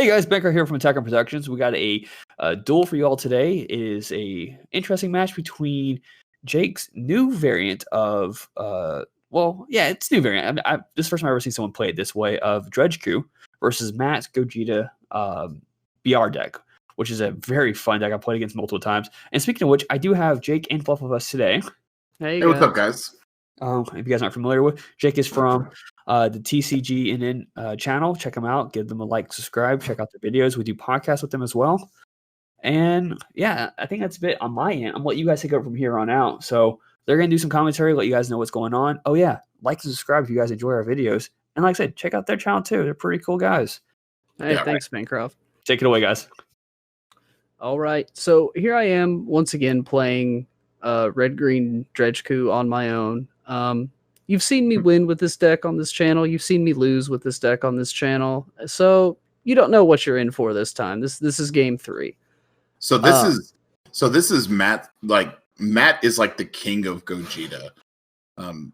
Hey guys, Becker here from Attack on Productions. We got a duel for you all today. It is a interesting match between Jake's new variant of, it's new variant. This is the first time I've ever seen someone play it this way, of Dredge-Ku versus Matt's Gogeta BR deck, which is a very fun deck. I played against multiple times. And speaking of which, I do have Jake and Fluff with us today. Hey, what's up, guys? If you guys aren't familiar with, Jake is from the TCGNN channel. Check them out. Give them a like, subscribe. Check out their videos. We do podcasts with them as well. And yeah, I think that's a bit on my end. I'm gonna let you guys take over from here on out. So they're gonna do some commentary, let you guys know what's going on. Oh yeah, like and subscribe if you guys enjoy our videos. And like I said, check out their channel too. They're pretty cool guys. Hey, thanks, Bancroft. Take it away, guys. All right, so here I am once again playing red-green Dredge-Ku on my own. You've seen me win with this deck on this channel. You've seen me lose with this deck on this channel. So you don't know what you're in for this time. This is game 3. So this is Matt. Like Matt is like the king of Gogeta.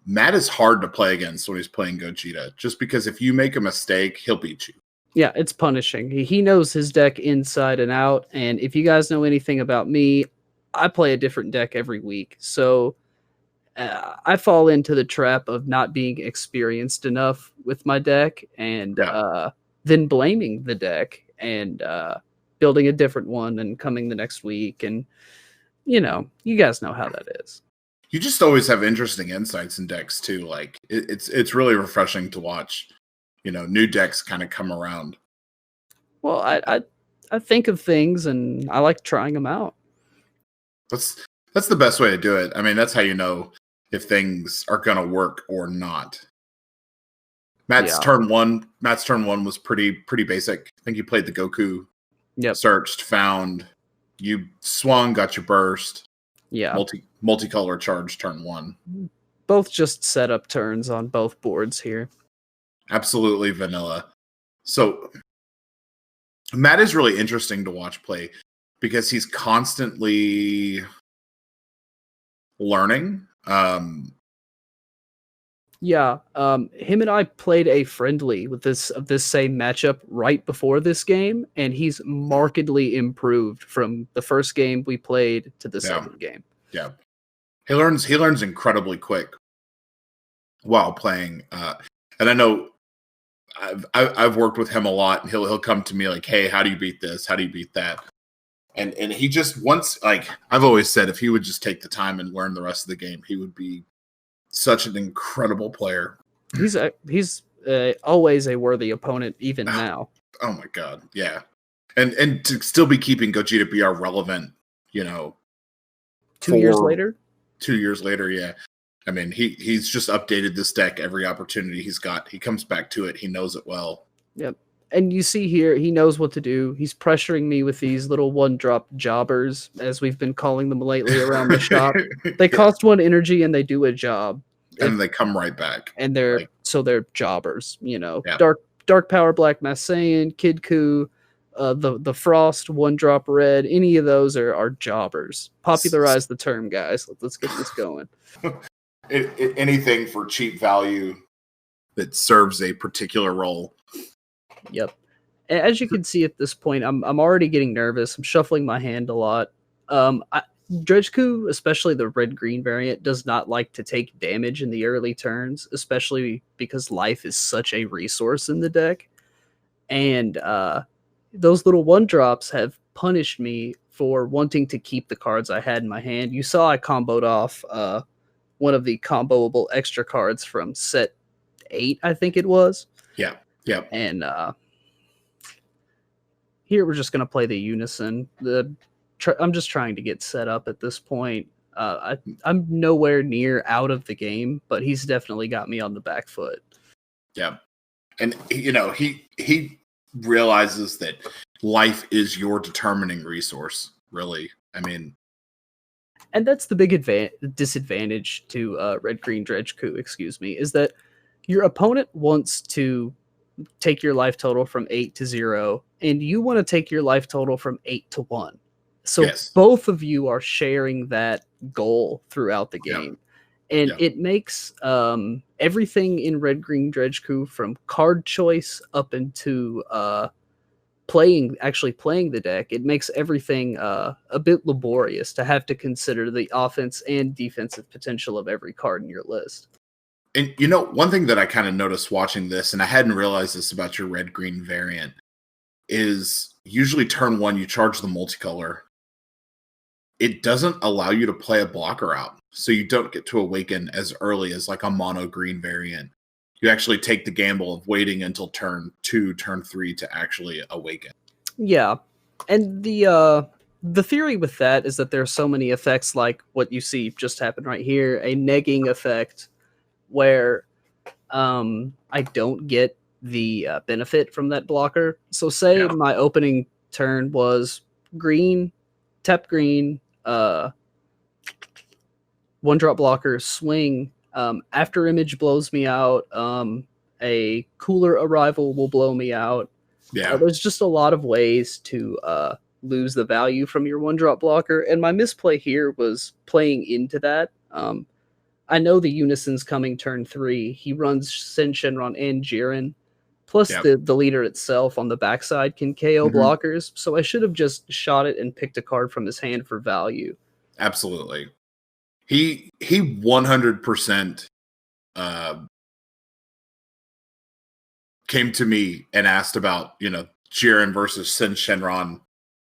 Matt is hard to play against when he's playing Gogeta, just because if you make a mistake, he'll beat you. Yeah, it's punishing. He knows his deck inside and out. And if you guys know anything about me, I play a different deck every week. So I fall into the trap of not being experienced enough with my deck and then blaming the deck and building a different one and coming the next week. And, you guys know how that is. You just always have interesting insights in decks too. Like it's really refreshing to watch, new decks kind of come around. Well, I think of things and I like trying them out. That's the best way to do it. I mean, that's how you know if things are gonna work or not. Matt's turn one was pretty basic. I think you played the Goku. Yep. Searched, found, you swung, got your burst. Yeah. Multicolor charge turn 1. Both just setup turns on both boards here. Absolutely vanilla. So Matt is really interesting to watch play because he's constantly learning. Him and I played a friendly with this same matchup right before this game, and he's markedly improved from the first game we played to the second game. Yeah, he learns incredibly quick while playing. And I know I've worked with him a lot, and he'll come to me like, "Hey, how do you beat this? How do you beat that?" And he just wants, like I've always said, if he would just take the time and learn the rest of the game, he would be such an incredible player. He's always a worthy opponent, even now. Oh my god, yeah, and to still be keeping Gogeta BR relevant, 2 years later. 2 years later, yeah. I mean, he's just updated this deck every opportunity he's got. He comes back to it. He knows it well. Yep. And you see here, he knows what to do. He's pressuring me with these little one-drop jobbers, as we've been calling them lately around the shop. They cost 1 energy and they do a job. And they come right back. And they're jobbers, Yeah. Dark Power Black Massaian, Kid Ku, the Frost, 1-drop red, any of those are jobbers. Popularize the term, guys. Let's get this going. Anything for cheap value that serves a particular role. Yep. As you can see at this point, I'm already getting nervous. I'm shuffling my hand a lot. Dredge-Ku, especially the red-green variant, does not like to take damage in the early turns, especially because life is such a resource in the deck. And those little 1-drops have punished me for wanting to keep the cards I had in my hand. You saw I comboed off one of the comboable extra cards from set 8, I think it was. Yeah. And here we're just going to play the Unison. I'm just trying to get set up at this point. I'm nowhere near out of the game, but he's definitely got me on the back foot. Yeah. And, he realizes that life is your determining resource, really. I mean... And that's the big disadvantage to red-green Dredge-Ku, is that your opponent wants to take your life total from 8 to 0, and you want to take your life total from 8 to 1. So both of you are sharing that goal throughout the game. And it makes everything in red-green Dredge-Ku, from card choice up into actually playing the deck, it makes everything a bit laborious to have to consider the offense and defensive potential of every card in your list. And one thing that I kind of noticed watching this, and I hadn't realized this about your red-green variant, is usually turn 1 you charge the multicolor. It doesn't allow you to play a blocker out, so you don't get to awaken as early as like a mono green variant. You actually take the gamble of waiting until turn 2, turn 3 to actually awaken. Yeah, and the theory with that is that there are so many effects, like what you see just happened right here, a negging effect, where I don't get the benefit from that blocker. So say my opening turn was green, tap green, 1-drop blocker, swing. After image blows me out. A cooler arrival will blow me out. Yeah, there's just a lot of ways to lose the value from your 1-drop blocker, and my misplay here was playing into that. I know the Unison's coming turn 3. He runs Sen Shenron and Jiren. Plus, the leader itself on the backside can KO blockers, so I should have just shot it and picked a card from his hand for value. Absolutely. He 100% came to me and asked about, Jiren versus Sen Shenron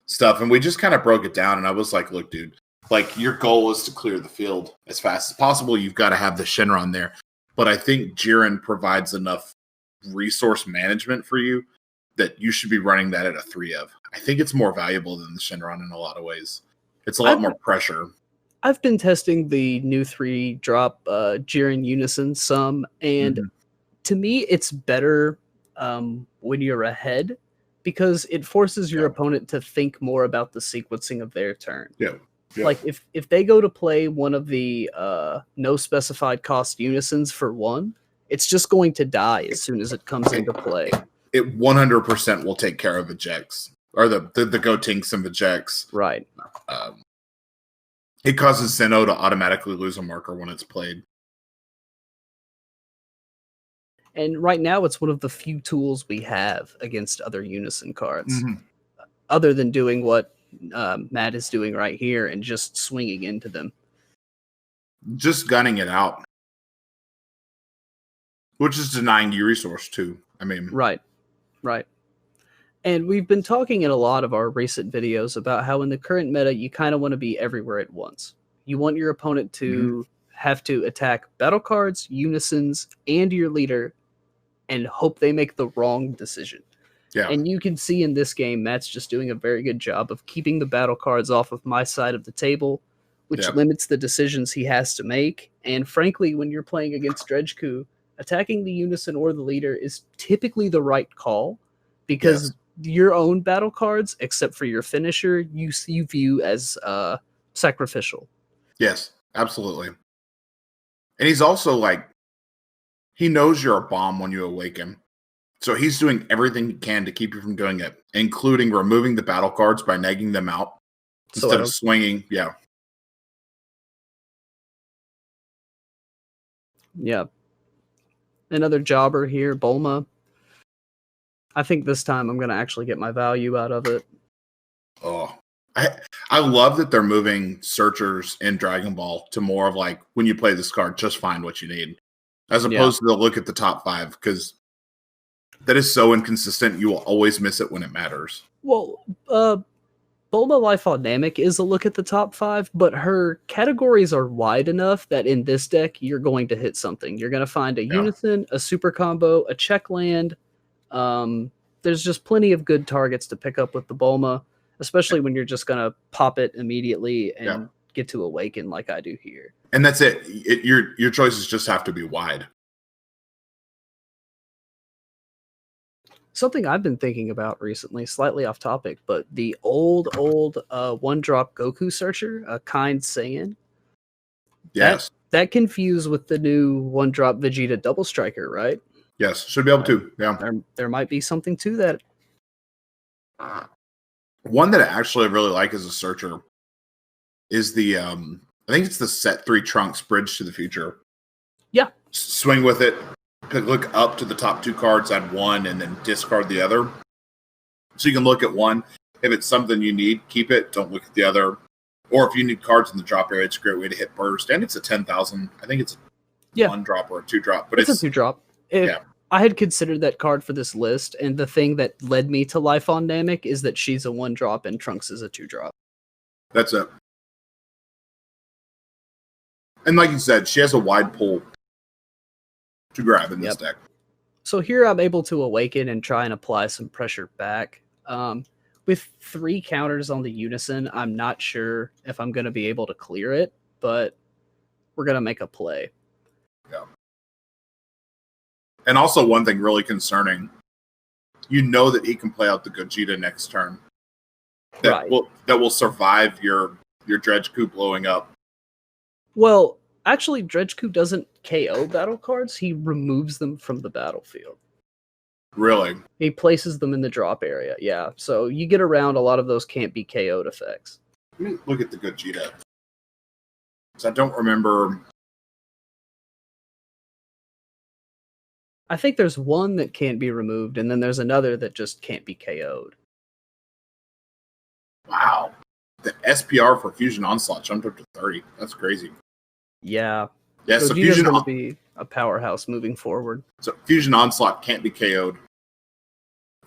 stuff, and we just kind of broke it down, and I was like, look, dude, like, your goal is to clear the field as fast as possible. You've got to have the Shenron there. But I think Jiren provides enough resource management for you that you should be running that at a 3 of. I think it's more valuable than the Shenron in a lot of ways. It's a lot more pressure. I've been testing the new 3-drop Jiren Unison some, and to me, it's better when you're ahead, because it forces your opponent to think more about the sequencing of their turn. Yeah. Like, if they go to play one of the no specified cost Unisons for 1, it's just going to die as soon as it comes into play. It 100% will take care of ejects, or the Gotinks and ejects. Right. It causes Sinnoh to automatically lose a marker when it's played. And right now, it's one of the few tools we have against other Unison cards, other than doing what Matt is doing right here and just swinging into them. Just gunning it out. Which is denying you resource, too. I mean... Right. And we've been talking in a lot of our recent videos about how in the current meta, you kind of want to be everywhere at once. You want your opponent to have to attack battle cards, Unisons, and your leader, and hope they make the wrong decision. Yeah. And you can see in this game, Matt's just doing a very good job of keeping the battle cards off of my side of the table, which limits the decisions he has to make. And frankly, when you're playing against Dredge-Ku, attacking the Unison or the leader is typically the right call, because your own battle cards, except for your finisher, you view as sacrificial. Yes, absolutely. And he's also like, he knows you're a bomb when you awaken. So he's doing everything he can to keep you from doing it, including removing the battle cards by negging them out instead of swinging. Yeah. Yeah. Another jobber here, Bulma. I think this time I'm going to actually get my value out of it. Oh, I love that they're moving searchers in Dragon Ball to more of like, when you play this card, just find what you need, as opposed to they'll look at the top 5, because that is so inconsistent. You will always miss it when it matters. Well, Bulma Life on Namek is a look at the top 5, but her categories are wide enough that in this deck, you're going to hit something. You're going to find a Unison, a super combo, a check land. There's just plenty of good targets to pick up with the Bulma, especially when you're just going to pop it immediately and get to awaken like I do here. And that's it. Your choices just have to be wide. Something I've been thinking about recently, slightly off topic, but the old 1-drop Goku searcher, a Kind Saiyan. Yes. That confused with the new 1-drop Vegeta double striker, right? Yes, should be able to. Yeah. There might be something to that. One that I actually really like as a searcher is the I think it's the set 3 Trunks Bridge to the Future. Yeah. Swing with it. Look up to the top 2 cards, add 1, and then discard the other. So you can look at one. If it's something you need, keep it. Don't look at the other. Or if you need cards in the drop area, it's a great way to hit burst. And it's a 10,000. I think it's a 1-drop or a 2-drop. But it's a 2-drop. Yeah. I had considered that card for this list, and the thing that led me to Life on Namek is that she's a 1-drop and Trunks is a 2-drop. That's it. And like you said, she has a wide pull to grab in this deck. So here I'm able to awaken and try and apply some pressure back. With 3 counters on the Unison, I'm not sure if I'm going to be able to clear it, but we're going to make a play. Yeah. And also one thing really concerning, you know that he can play out the Gogeta next turn. That will survive your Dredge-Ku blowing up. Well, actually, Dredge-Ku doesn't KO battle cards. He removes them from the battlefield. Really? He places them in the drop area, yeah. So you get around a lot of those can't be KO'd effects. Let me look at the Gogeta. Because I don't remember. I think there's one that can't be removed, and then there's another that just can't be KO'd. Wow. The SPR for Fusion Onslaught jumped up to 30. That's crazy. Yeah. Yeah, so Gogeta's Fusion going to be a powerhouse moving forward. So Fusion Onslaught can't be KO'd.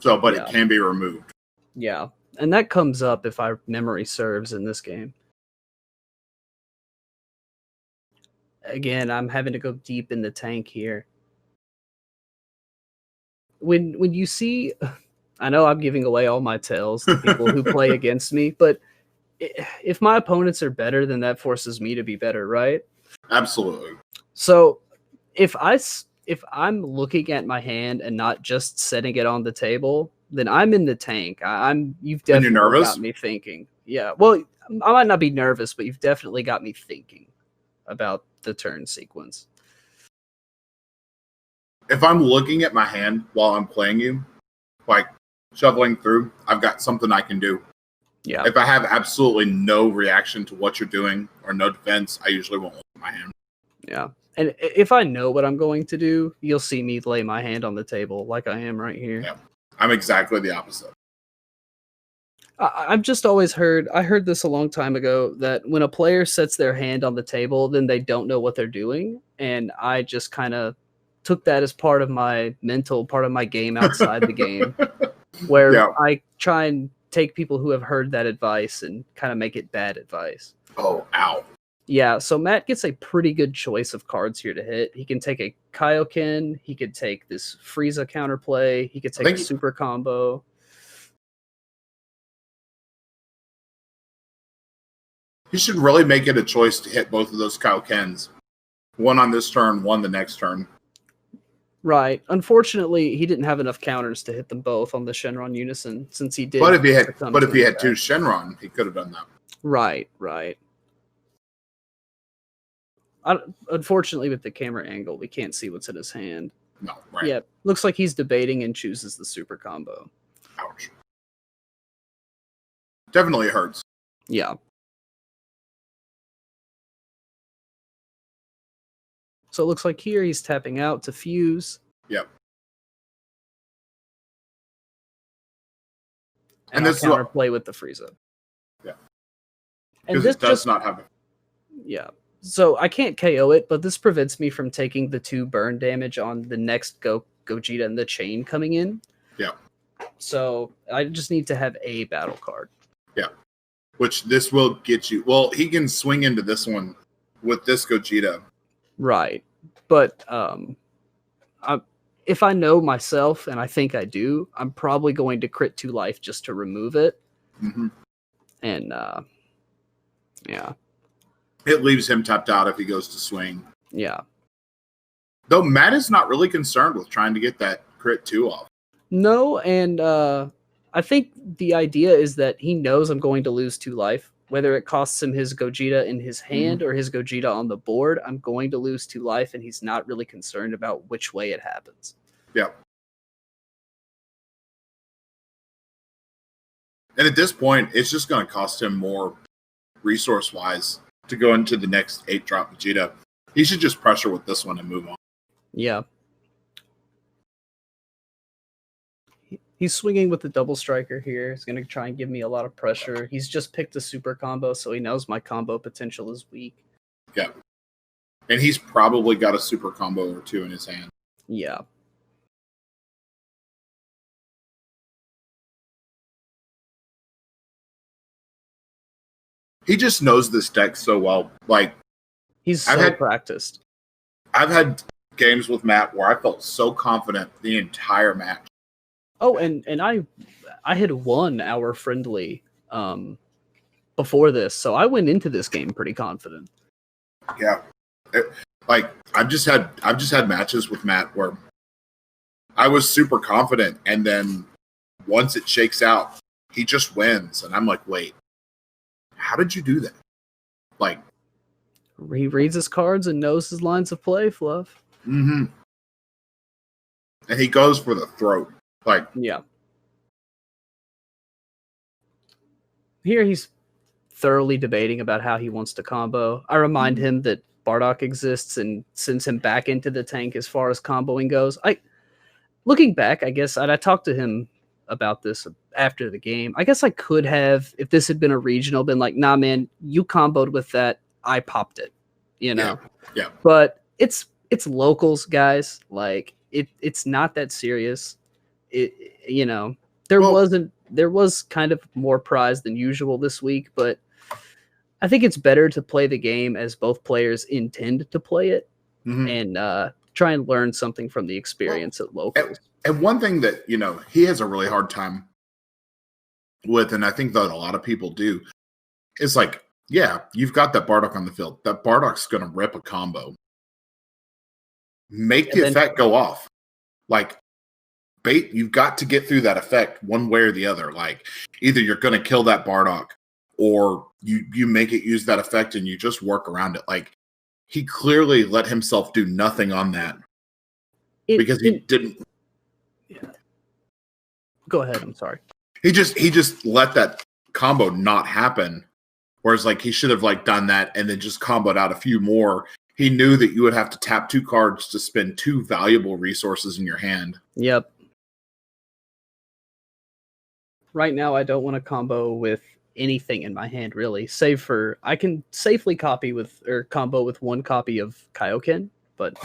So, but it can be removed. Yeah. And that comes up if our memory serves in this game. Again, I'm having to go deep in the tank here. When you see, I know I'm giving away all my tells to people who play against me, but if my opponents are better, then that forces me to be better, right? Absolutely. So if I'm looking at my hand and not just setting it on the table, then I'm in the tank. You've definitely got me thinking. Yeah. Well, I might not be nervous, but you've definitely got me thinking about the turn sequence. If I'm looking at my hand while I'm playing you, like shuffling through, I've got something I can do. Yeah. If I have absolutely no reaction to what you're doing or no defense, I usually won't look at my hand. Yeah. And if I know what I'm going to do, you'll see me lay my hand on the table like I am right here. Yeah. I'm exactly the opposite. I've just always heard, I heard this a long time ago, that when a player sets their hand on the table, then they don't know what they're doing. And I just kind of took that as part of my mental, part of my game outside the game, where I try and take people who have heard that advice and kind of make it bad advice. Oh, ow. Yeah, so Matt gets a pretty good choice of cards here to hit. He can take a kaio-ken, he could take this Frieza counterplay, he could take a super combo. You should really make it a choice to hit both of those kaio-kens. One on this turn, one the next turn. Right. Unfortunately, he didn't have enough counters to hit them both on the Shenron Unison, since he did. But if he had 2 Shenron, he could have done that. Right. Unfortunately, with the camera angle, we can't see what's in his hand. No, right. Yeah, looks like he's debating and chooses the super combo. Ouch. Definitely hurts. Yeah. So it looks like here he's tapping out to fuse. Yep. And this counterplay with the Frieza. Yeah. And this does not have it. Yeah. So I can't KO it, but this prevents me from taking the 2 burn damage on the next Gogeta and the chain coming in. Yeah. So I just need to have a battle card. Yeah. Which this will get you. Well, he can swing into this one with this Gogeta. Right. But if I know myself, and I think I do, I'm probably going to crit 2 life just to remove it. Mm-hmm. And yeah. It leaves him tapped out if he goes to swing. Yeah. Though Matt is not really concerned with trying to get that crit 2 off. No, and I think the idea is that he knows I'm going to lose 2 life. Whether it costs him his Gogeta in his hand or his Gogeta on the board, I'm going to lose 2 life, and he's not really concerned about which way it happens. Yeah. And at this point, it's just going to cost him more resource-wise to go into the next 8-drop Vegeta. He should just pressure with this one and move on. Yeah. He's swinging with the double striker here. He's going to try and give me a lot of pressure. He's just picked a super combo, so he knows my combo potential is weak. Yeah. And he's probably got a super combo or two in his hand. Yeah. He just knows this deck so well. Like, he's so practiced. I've had games with Matt where I felt so confident the entire match. Oh, and I had won our friendly before this, so I went into this game pretty confident. Yeah. I've just had matches with Matt where I was super confident, and then once it shakes out, he just wins, and I'm like, wait, how did you do that? Like, he reads his cards and knows his lines of play, Fluff. Mm-hmm. And he goes for the throat. Like, yeah. Here he's thoroughly debating about how he wants to combo. I remind him that Bardock exists and sends him back into the tank as far as comboing goes. Looking back, I guess, and I talked to him about this after the game. I guess I could have, if this had been a regional, been like, nah, man, you comboed with that. I popped it, you know? Yeah. But it's locals, guys. Like, it's not that serious. There was kind of more prize than usual this week, but I think it's better to play the game as both players intend to play it and try and learn something from the experience at locals. And one thing that, he has a really hard time with, and I think that a lot of people do, is like, yeah, you've got that Bardock on the field. That Bardock's going to rip a combo. Make the effect go off. Like, bait, you've got to get through that effect one way or the other. Like, either you're going to kill that Bardock, or you make it use that effect and you just work around it. Like, he clearly let himself do nothing on that because he didn't. Yeah. Go ahead. I'm sorry. He just let that combo not happen. Whereas, like, he should have done that and then just comboed out a few more. He knew that you would have to tap 2 cards to spend 2 valuable resources in your hand. Yep. Right now, I don't want to combo with anything in my hand, really, save for I can safely combo with 1 copy of Kaio-ken, but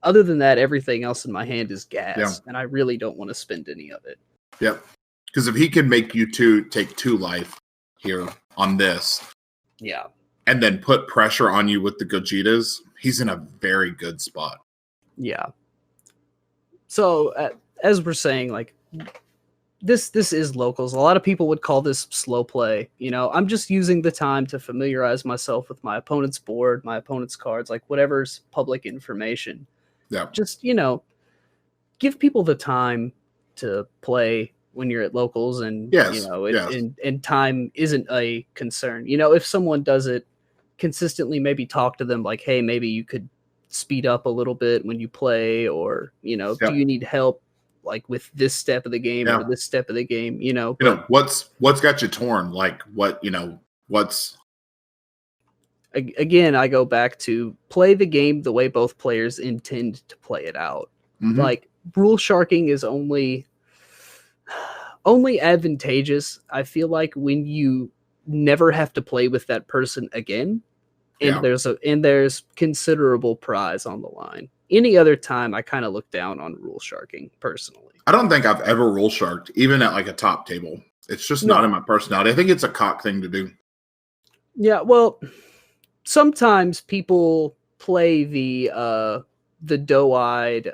other than that, everything else in my hand is gas, and I really don't want to spend any of it. Yep. Because if he can make you take 2 life here on this, and then put pressure on you with the Gogetas, he's in a very good spot. Yeah. So as we're saying, like, this is locals. A lot of people would call this slow play. I'm just using the time to familiarize myself with my opponent's board, my opponent's cards, like whatever's public information. Yeah. Just, give people the time to play when you're at locals, and and time isn't a concern. If someone does it consistently, maybe talk to them like, hey, maybe you could speed up a little bit when you play, or do you need help like with this step of the game or this step of the game? What's got you torn? Like, what's again, I go back to play the game the way both players intend to play it out. Like, rule sharking is only advantageous, I feel like, when you never have to play with that person again, and there's considerable prize on the line. Any other time, I kind of look down on rule sharking personally. I don't think I've ever rule sharked, even at like a top table. It's just not in my personality. I think it's a cock thing to do. Yeah, well, sometimes people play the doe-eyed,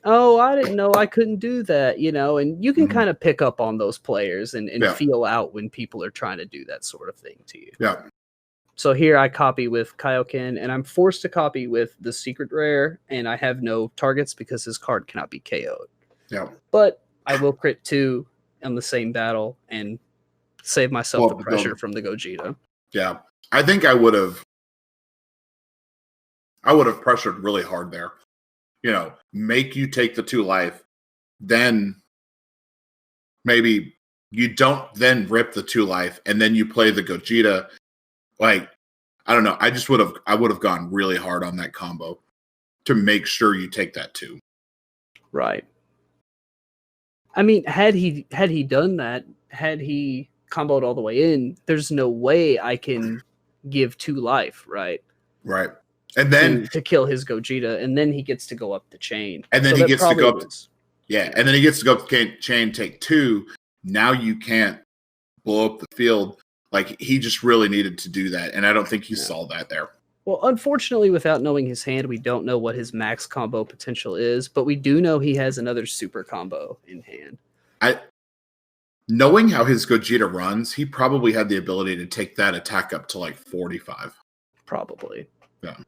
oh, I didn't know I couldn't do that, and you can kind of pick up on those players and feel out when people are trying to do that sort of thing to you. Yeah. So here I copy with kaio-ken, and I'm forced to copy with the secret rare, and I have no targets because his card cannot be KO'd. Yeah. But I will crit 2 on the same battle and save myself the pressure from the Gogeta. Yeah. I think I would have pressured really hard there. Make you take the 2 life, then maybe you don't then rip the 2 life, and then you play the Gogeta. Like, I don't know. I would have gone really hard on that combo to make sure you take that 2. Right. I mean, had he done that, had he comboed all the way in, there's no way I can give 2 life, right? Right. And then To kill his Gogeta, and then he gets to go up the chain. and then So he that gets to probably go up was, and then he gets to go up the chain, take 2. Now you can't blow up the field. Like, he just really needed to do that, and I don't think you saw that there. Well, unfortunately, without knowing his hand, we don't know what his max combo potential is, but we do know he has another super combo in hand. Knowing how his Gogeta runs, he probably had the ability to take that attack up to like 45. Probably. Yeah.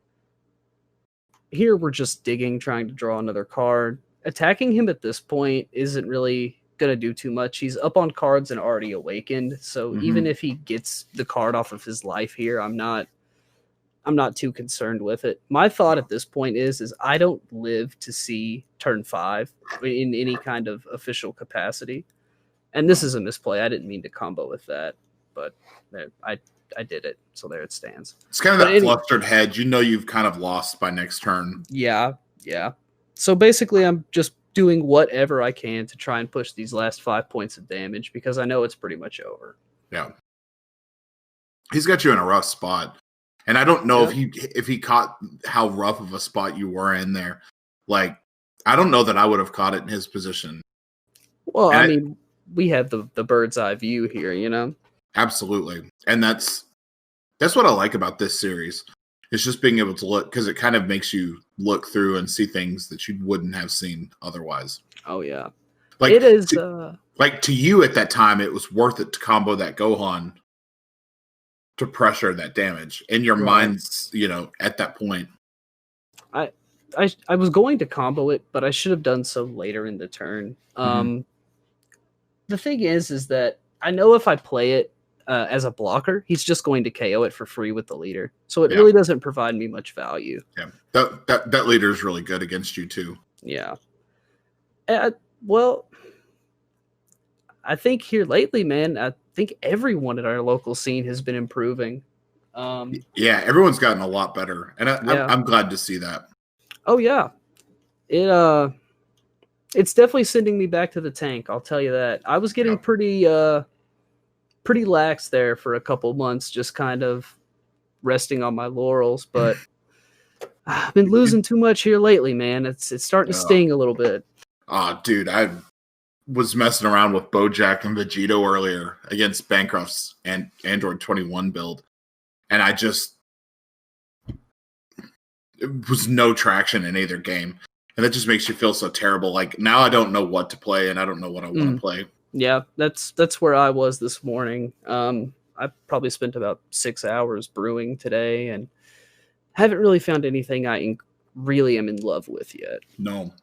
Here we're just digging, trying to draw another card. Attacking him at this point isn't really going to do too much. He's up on cards and already awakened, so even if he gets the card off of his life here, I'm not too concerned with it. My thought at this point is I don't live to see turn 5 in any kind of official capacity. And this is a misplay. I didn't mean to combo with that, but I did it. So there it stands. It's kind of that flustered head. You know you've kind of lost by next turn. Yeah. So basically I'm just doing whatever I can to try and push these last 5 points of damage because I know it's pretty much over. Yeah. He's got you in a rough spot. And I don't know if he caught how rough of a spot you were in there. Like, I don't know that I would have caught it in his position. Well, I mean, we have the bird's eye view here, you know? Absolutely. And that's what I like about this series. It's just being able to look, because it kind of makes you look through and see things that you wouldn't have seen otherwise. Oh, yeah. Like, it is. To you at that time, it was worth it to combo that Gohan to pressure that damage. In your minds, you know, at that point. I was going to combo it, but I should have done so later in the turn. The thing is that I know if I play it as a blocker, he's just going to KO it for free with the leader. So it really doesn't provide me much value. Yeah, that leader is really good against you too. Yeah. Well, I think here lately, man, I think everyone at our local scene has been improving. Yeah, everyone's gotten a lot better, and I'm glad to see that. Oh yeah, it's definitely sending me back to the tank. I'll tell you that. I was getting pretty lax there for a couple months, just kind of resting on my laurels. But I've been losing too much here lately, man. It's starting to sting a little bit. Oh, dude, I was messing around with Bojack and Vegito earlier against Bancroft's and Android 21 build, and it was no traction in either game. And that just makes you feel so terrible. Like, now I don't know what to play, and I don't know what I want to play. Yeah, that's where I was this morning. I probably spent about 6 hours brewing today, and haven't really found anything I really am in love with yet. No.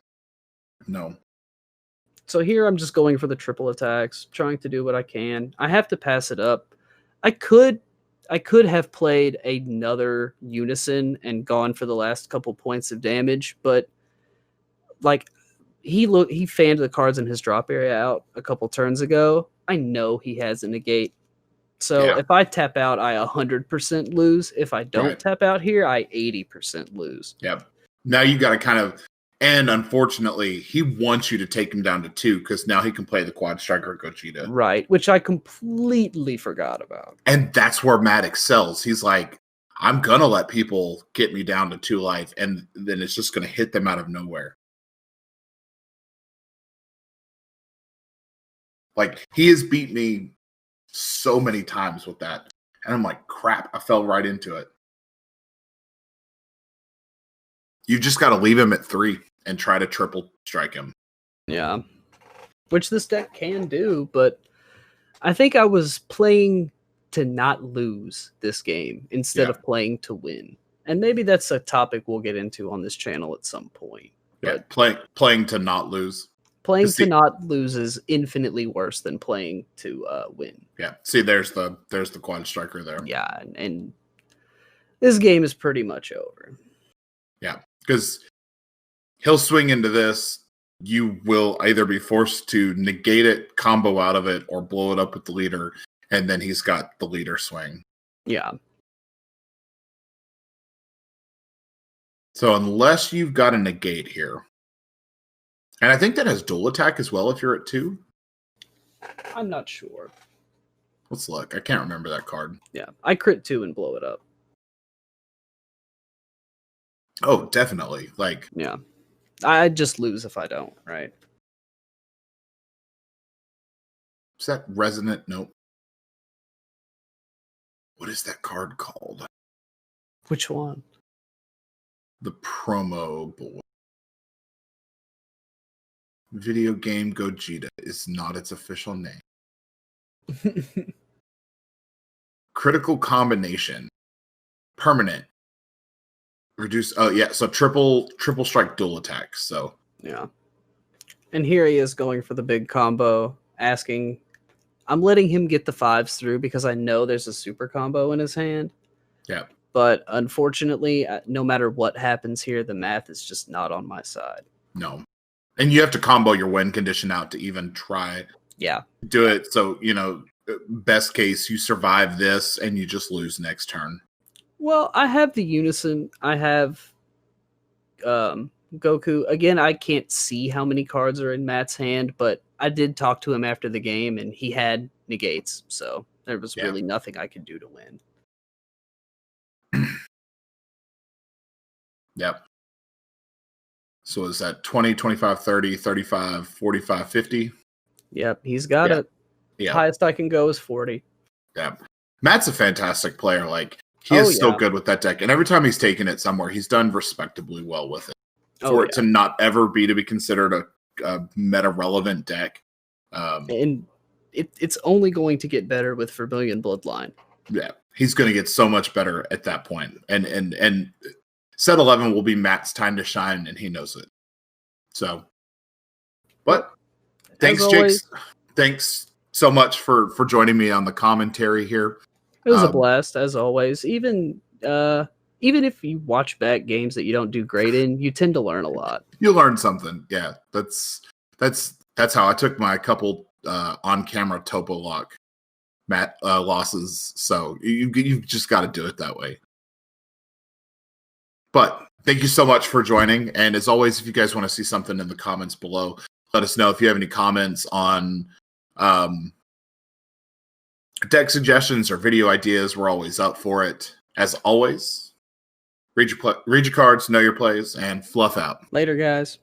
So here I'm just going for the triple attacks, trying to do what I can. I have to pass it up. I could have played another Unison and gone for the last couple points of damage, but like he fanned the cards in his drop area out a couple turns ago. I know he has a negate. So if I tap out, I 100% lose. If I don't tap out here, I 80% lose. Yep. Now you got to kind of, and unfortunately, he wants you to take him down to 2 because now he can play the Quad Striker Gogeta. Right, which I completely forgot about. And that's where Matt excels. He's like, I'm going to let people get me down to 2 life, and then it's just going to hit them out of nowhere. Like, he has beat me so many times with that. And I'm like, crap, I fell right into it. You just got to leave him at 3 and try to triple strike him. Yeah. Which this deck can do, but I think I was playing to not lose this game instead of playing to win. And maybe that's a topic we'll get into on this channel at some point. Yeah, playing to not lose. Playing to not lose is infinitely worse than playing to win. Yeah. See, there's the Quad Striker there. Yeah, and this game is pretty much over. Yeah, because he'll swing into this. You will either be forced to negate it, combo out of it, or blow it up with the leader, and then he's got the leader swing. Yeah. So unless you've got a negate here, And I think that has dual attack as well if you're at 2. I'm not sure. Let's look. I can't remember that card. Yeah, I crit 2 and blow it up. Oh, definitely. Like, Yeah. I just lose if I don't, right? is that resonant? Nope. What is that card called? Which one? The promo boy. Video game Gogeta is not its official name. Critical combination. Permanent. Reduce. Oh, yeah. So triple strike dual attacks. So, Yeah. And here he is going for the big combo, asking. I'm letting him get the 5s through because I know there's a super combo in his hand. yeah. But unfortunately, no matter what happens here, the math is just not on my side. No. And you have to combo your win condition out to even try Yeah. do it. So, best case, you survive this and you just lose next turn. Well, I have the Unison. I have Goku. Again, I can't see how many cards are in Matt's hand, but I did talk to him after the game, and he had negates. So there was really nothing I could do to win. Yep. So is that 20, 25, 30, 35, 45, 50? Yep, he's got it. Yeah. Highest I can go is 40. Yeah. Matt's a fantastic player. Like, he is so good with that deck. And every time he's taken it somewhere, he's done respectably well with it. For it to not ever be considered a meta-relevant deck. And it's only going to get better with Vermilion Bloodline. Yeah. He's going to get so much better at that point. And set 11 will be Matt's time to shine, and he knows it. So, but thanks, Jake. Thanks so much for joining me on the commentary here. It was a blast, as always. Even if you watch back games that you don't do great in, you tend to learn a lot. You learn something. Yeah, that's how I took my couple on-camera topo lock losses. So you've just got to do it that way. But thank you so much for joining. And as always, if you guys want to see something in the comments below, let us know. If you have any comments on deck suggestions or video ideas, we're always up for it. As always, read your cards, know your plays, and fluff out. Later, guys.